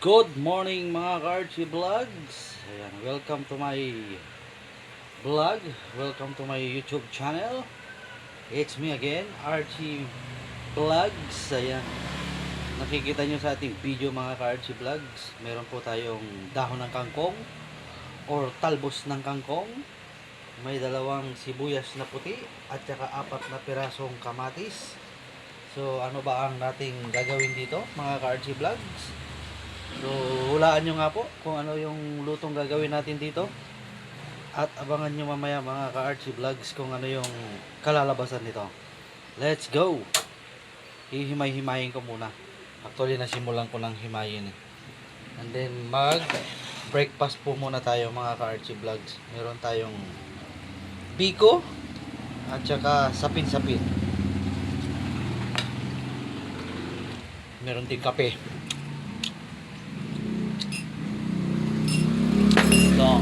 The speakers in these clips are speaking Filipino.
Good morning mga ka-Archie Vlogs. Ayan, welcome to my vlog. Welcome to my YouTube channel. It's me again, Archie Vlogs. Ayan, nakikita nyo sa ating video mga ka-Archie Vlogs. Meron po tayong dahon ng kangkong or talbos ng kangkong. May dalawang sibuyas na puti at saka 4 na pirasong kamatis. So ano ba ang nating gagawin dito mga ka-Archie Vlogs? So, hulaan nyo nga po kung ano yung lutong gagawin natin dito. At abangan nyo mamaya mga ka-Archie Vlogs kung ano yung kalalabasan nito. Let's go! Hihimay-himayin ko muna. Actually, nasimulan ko ng himayin. And then, mag-breakfast po muna tayo mga ka-Archie Vlogs. Meron tayong biko at saka sapin-sapin. Meron din kape. So,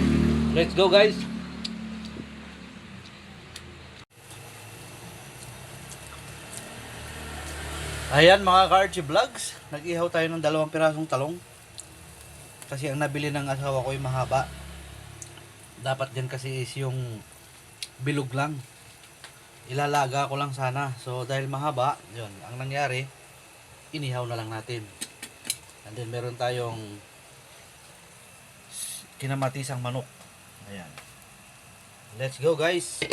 let's go guys. Ayan mga ka-Archie Vlogs, nag-ihaw tayo ng 2 pirasong talong. Kasi ang nabili ng asawa ko ay mahaba. Dapat din kasi is yung bilog lang. Ilalaga ko lang sana. So dahil mahaba, yun, ang nangyari, inihaw na lang natin. And then meron tayong kinamatisang manok. Ayan. Let's go guys.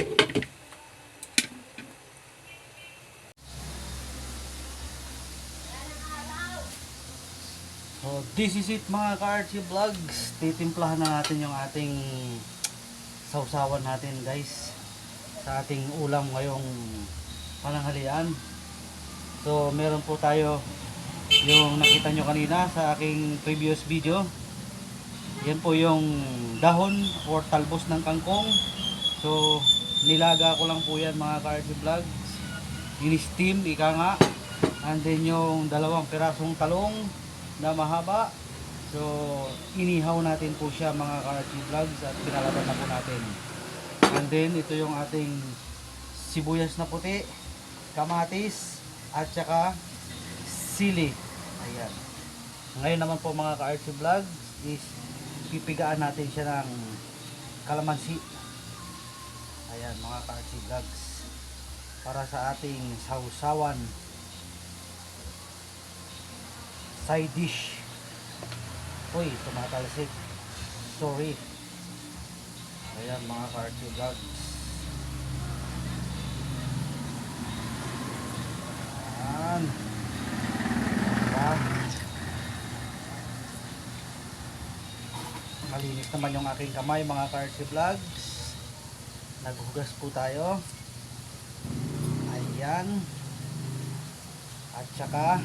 So this is it mga ka-Archie Vlogs. Titimplahan na natin yung ating sausawan natin guys sa ating ulam ngayong pananghalian. So meron po tayo yung nakita nyo kanina sa aking previous video. Yan po yung dahon or talbos ng kangkong. So nilaga ko lang po yan mga ka-Archie Vlogs. In-steam, ika nga. And then yung 2 pirasong talong na mahaba. So inihaw natin po siya mga ka-Archie Vlogs at pinalaban na po natin. And then ito yung ating sibuyas na puti, kamatis at saka sili. Ayan. Ngayon naman po mga ka-Archie Vlogs is pipigaan natin siya ng kalamansi. Ayan mga ka-Archie Vlogs, para sa ating sausawan side dish. Uy, tumatalsik, sorry. Ayan mga ka-Archie Vlogs. Ayan. Malinis naman yung aking kamay mga ka-Archie Vlogs. Naghugas po tayo. Ayan. At saka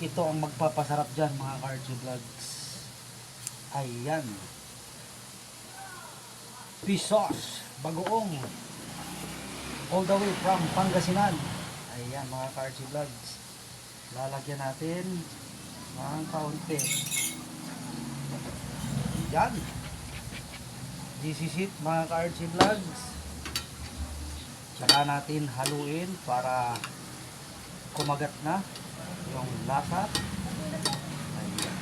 ito ang magpapasarap dyan mga ka-Archie Vlogs. Ayan. Fish sauce, bagoong, all the way from Pangasinan. Ayan mga ka-Archie Vlogs. Lalagyan natin ng kaunti. Yan. This is it mga ka-Archie Vlogs. Saka natin haluin para kumagat na yung lasa. Ayan.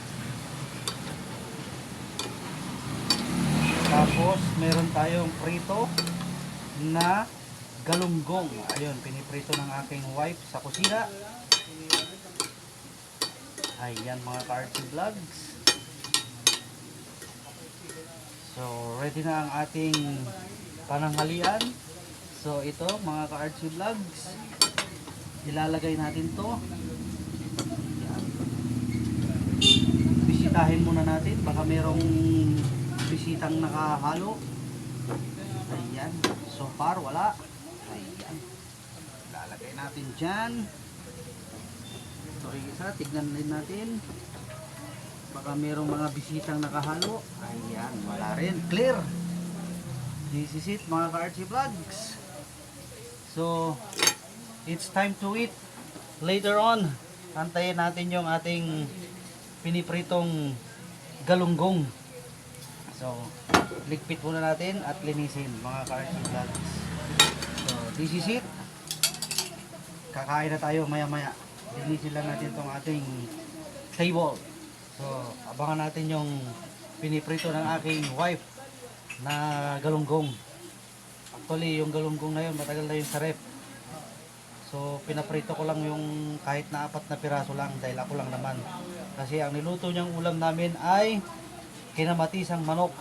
Tapos meron tayong prito na galunggong. Ayun, piniprito ng aking wife sa kusina. Ayan mga ka-Archie Vlogs. So, ready na ang ating pananghalian. So, ito mga ka-Archie Vlogs, ilalagay natin to. Yan. Bisitahin muna natin, baka merong bisitang nakahalo. Ayan, so far wala. Ayan, ilalagay natin dyan. So, isa, tignan din natin. Baka merong mga bisitang nakahalo. Ayan, wala rin. Clear. This is it mga ka-Archie Vlogs. So, it's time to eat. Later on, antayin natin yung ating pinipritong galunggong. So, ligpit muna natin at linisin mga ka-Archie Vlogs. So, this is it. Kakain na tayo maya maya. Linisin lang natin itong ating table. So, abangan natin yung piniprito ng aking wife na galunggong. Actually, yung galunggong na yun, matagal na yung sa ref. So, pinaprito ko lang yung kahit na 4 na piraso lang dahil ako lang naman. Kasi ang niluto niyang ulam namin ay kinamatisang manok.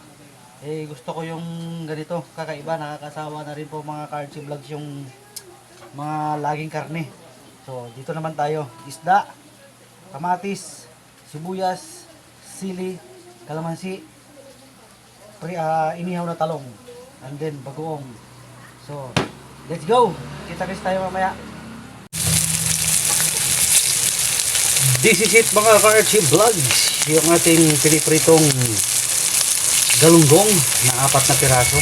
Eh, gusto ko yung ganito, kakaiba, nakakasawa na rin po mga Karchi Vlogs yung mga laging karne. So, dito naman tayo, isda, kamatis, sibuyas, sili, kalamansi, inihaw na talong, and then bagoong. So, let's go! Kita-kits tayo mamaya. This is it mga ka-Archie Vlogs, yung ating pinipritong galunggong na 4 na piraso.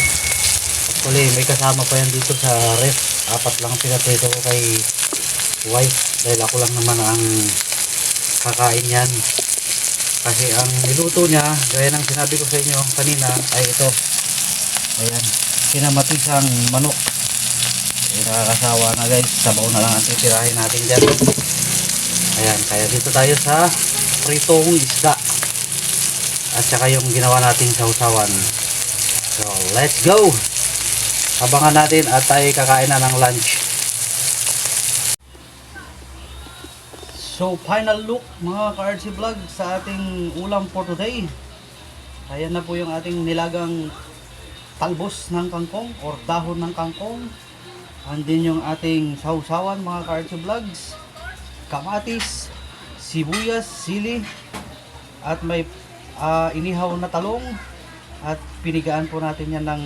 Actually may kasama pa yan dito sa ref, 4 lang pinaprito ko kay wife dahil ako lang naman ang kakain yan. Kasi ang niluto niya, gaya ng sinabi ko sa inyo kanina, ay ito, ayan, kinamatisang manok. Nakakasawa na guys, sabaw na lang ang titirahin natin dyan. Ayan, kaya dito tayo sa pritong isda at saka yung ginawa nating sausawan. So let's go, abangan natin at tayo kakain na ng lunch. So final look mga ka-RC Vlog sa ating ulam for today. Ayan na po yung ating nilagang talbos ng kangkong or dahon ng kangkong. Andin yung ating sausawan mga ka-RC Vlogs, kamatis, sibuyas, sili, at may inihaw na talong, at pinigaan po natin yan ng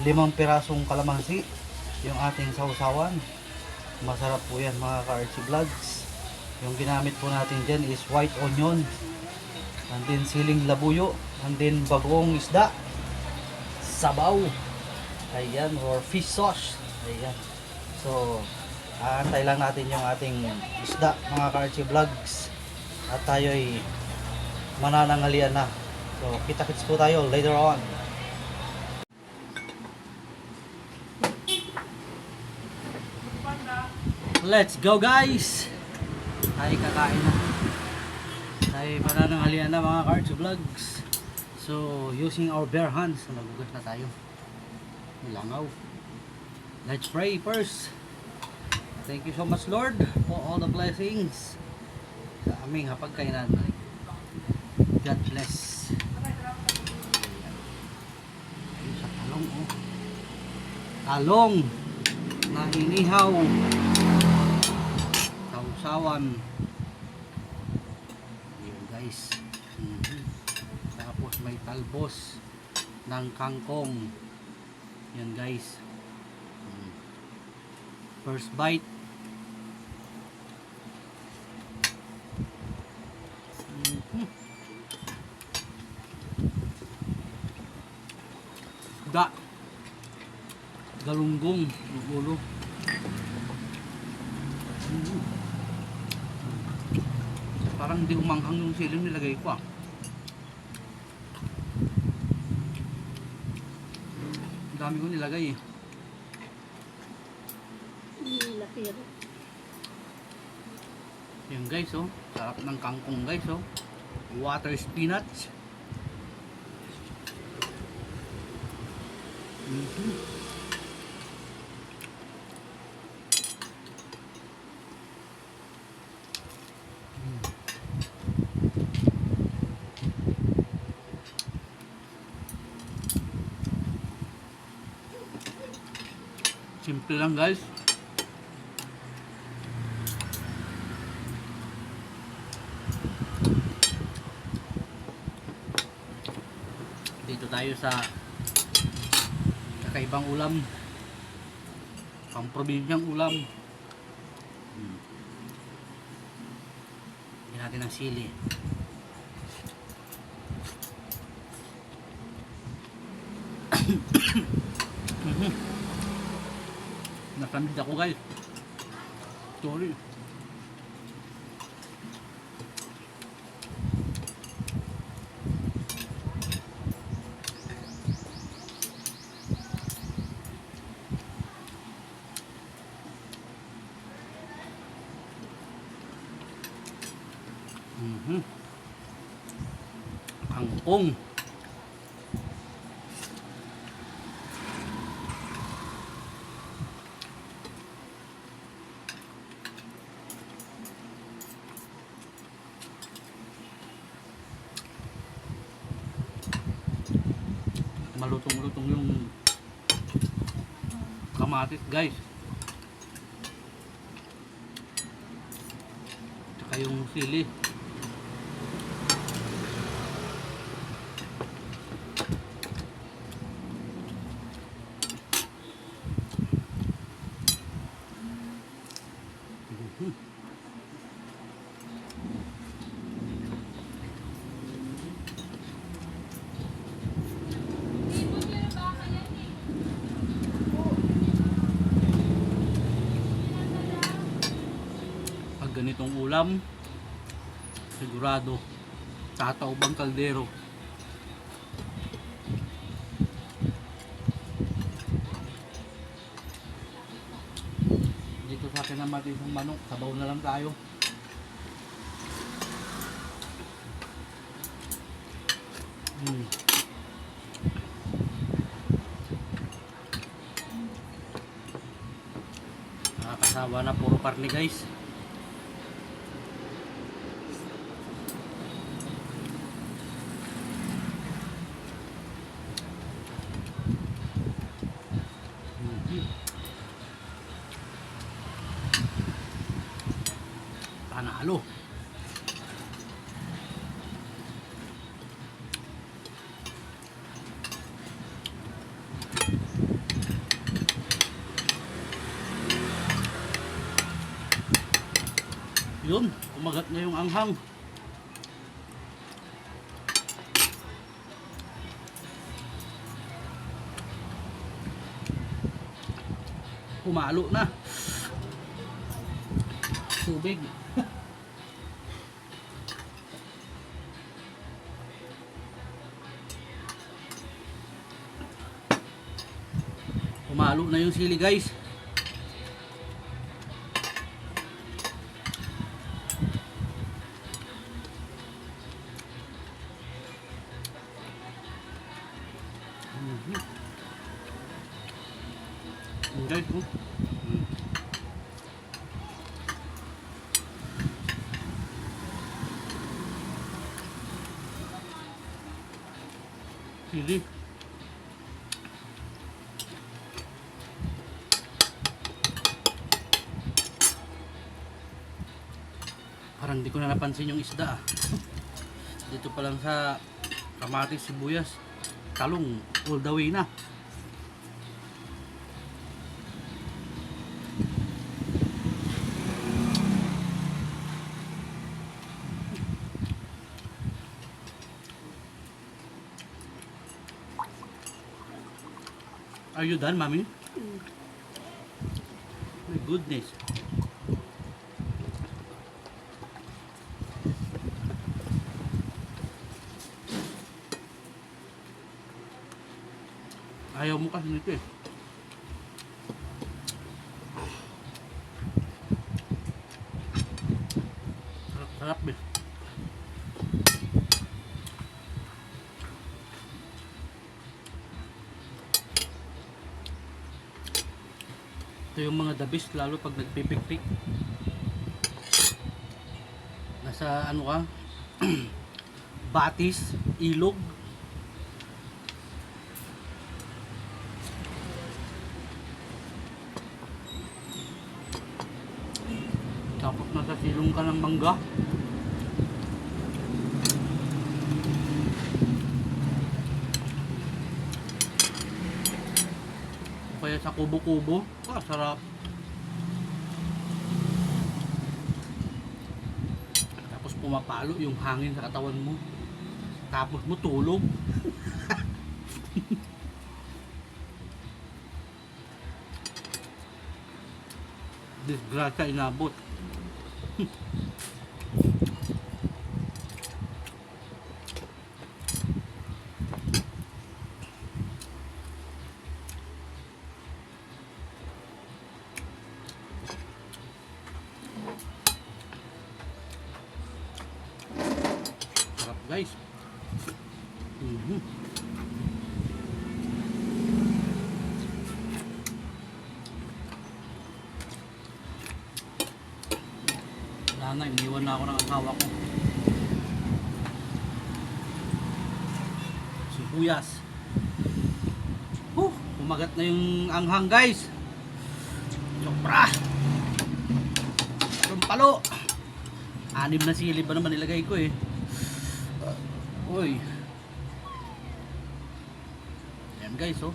5 pirasong kalamansi yung ating sausawan. Masarap po yan mga ka-RC Vlogs. Yung ginamit po natin dyan is white onion, and then siling labuyo, and then bagoong isda, sabaw, ayan, or fish sauce. Ayan. So, aantay lang natin yung ating isda mga ka-Archie Vlogs at tayo ay manananghalian na. So, kita-kits po tayo later on. Let's go guys! Tayo kakain na. Tayo manananghalian na mga ka-Archie Vlogs. So, using our bare hands, magugas na tayo. Langaw. Let's pray first. Thank you so much Lord for all the blessings sa aming hapagkainan. God bless. Ayun sa talong oh. Talong na inihaw. Sausawan. Ayun guys. Tapos may talbos ng kangkong. Yan guys. First bite. Da. Galunggong yung ulo. Parang di umanghang yung siling nilagay ko ah. Ang dami ko nilagay eh. Yan guys oh, sarap ng kangkong guys oh. Water spinach. Simple lang guys. Dito tayo sa kakaibang ulam, pang probinsyang ulam. Lagyan natin ng sili. Nasamid ako guys. Sorry. kangkong. Malutong-lutong yung kamatis guys. Tsaka yung sili. Pag ganitong ulam, sigurado tataob ang kaldero. Dito sa akin naman isang manok, sabaw na lang tayo. Nakakasawa na, puro karne guys. Panalo. Yun, umagat na yung anghang. Pumalo na. Tubig. Pumalo na yung sili guys. Guys, sili. Parang di ko na napansin yung isda. Dito pa lang sa kamatis, sibuyas, talong, all the way na. Are you done, Mommy? My goodness. Ayaw mo kasi nito eh. Sarap-sarap eh. Ito yung mga the best, lalo pag nagpipikpik. Nasa ano ka? Batis, ilog. Tapos nasa silong ka ng mangga. Kaya sa kubo-kubo, sarap. Tapos pumapalo yung hangin sa katawan mo. Tapos mo tulog. Disgrasya inabot. Sarap guys. Wala na, iniwan na ako ng asawa ko. Sibuyas. Kumagat na yung anghang guys. Sobra. Palo. 6 na sili pa naman nilagay ko eh. Uy. Ayan guys oh.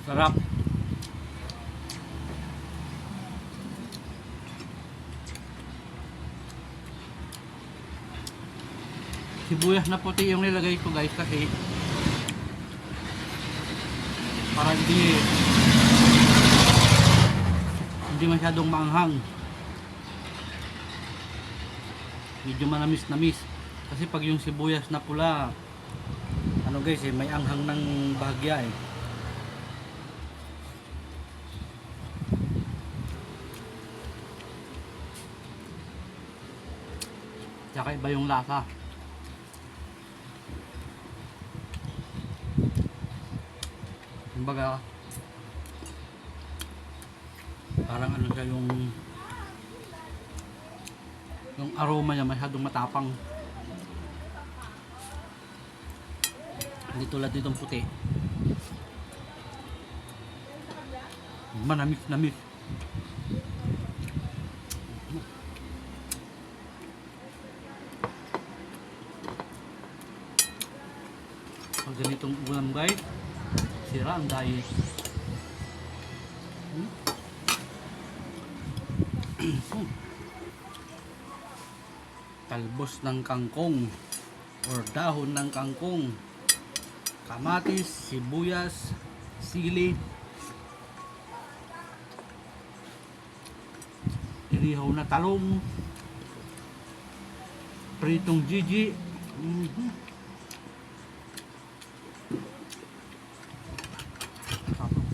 Sarap. Sibuyas na puti yung nilagay ko guys kasi para hindi masyadong maanghang. Medyo manamis-namis kasi pag yung sibuyas na pula ano guys eh, may anghang ng bahagya eh. Tsaka iba yung lasa. Kumbaga parang ano siya yung aroma niya masyadong matapang. Hindi tulad nitong puti. Manamis-namis. Pag ganitong ulam guys, sira ang diet. Talbos ng kangkong or dahon ng kangkong, kamatis, sibuyas, sili, inihaw na talong, pritong Gigi.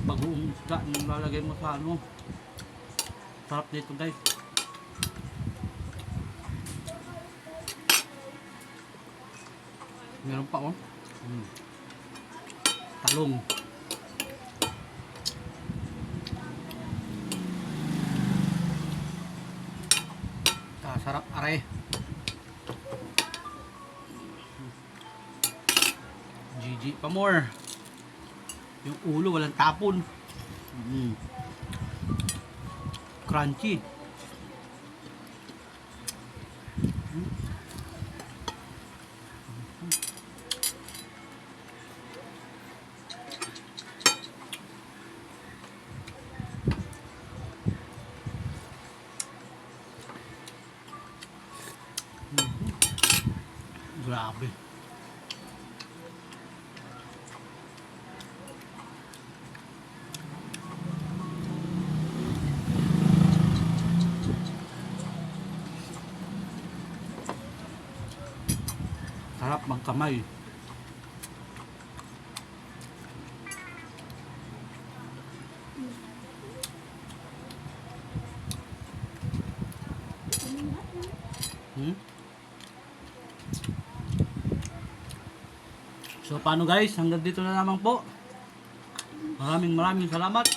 Bagoong isda yung lalagay mo sa ano. Sarap dito guys. Meron pa oh. Talong. Sarap are. Gigi pa more. Yung ulo walang tapon. Crunchy. Grabe. Sarap magkamay. So paano guys, hanggang dito na lamang po. Maraming salamat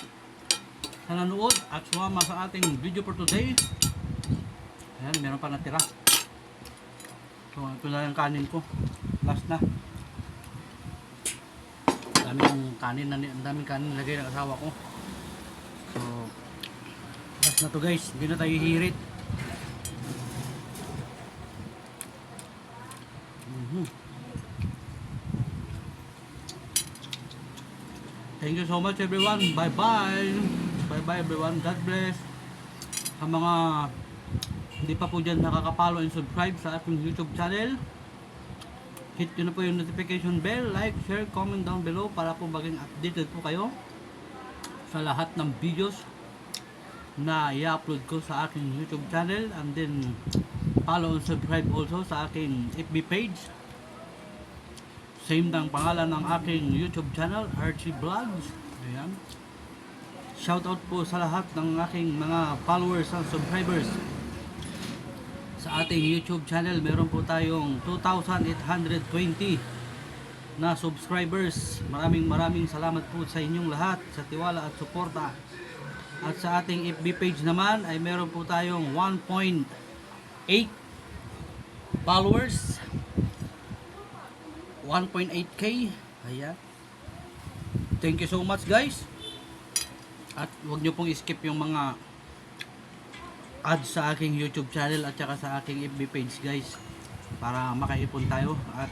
sa nanood at sumama sa ating video for today. Ayan, meron pa natira. So ito na yung kanin ko. Last na. Ang daming kanin nilagay ng asawa ko. So last na to guys, hindi na tayo hihirit. Thank you so much everyone. Bye bye. Bye bye everyone. God bless. Sa mga hindi pa po dyan nakaka-follow and subscribe sa ating YouTube channel, hit nyo na po yung notification bell, like, share, comment down below para po maging updated po kayo sa lahat ng videos na i-upload ko sa aking YouTube channel, and then follow and subscribe also sa aking FB page. Same ng pangalan ng aking YouTube channel, Archie Vlogs. Ayan. Shoutout po sa lahat ng aking mga followers and subscribers. Sa ating YouTube channel, meron po tayong 2,820 na subscribers. Maraming salamat po sa inyong lahat sa tiwala at suporta. At sa ating FB page naman ay meron po tayong 1.8 followers. 1.8k. Ayan. Thank you so much guys. At huwag nyo pong skip yung mga ads sa aking YouTube channel at saka sa aking FB page guys, para makaipon tayo at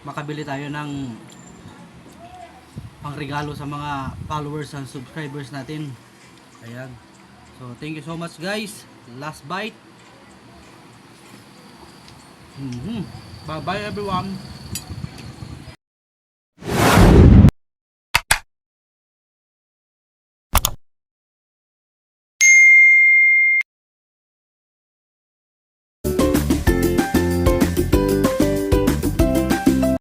makabili tayo ng pangregalo sa mga followers and subscribers natin. Ayan. So thank you so much guys. Last bite. Bye bye everyone.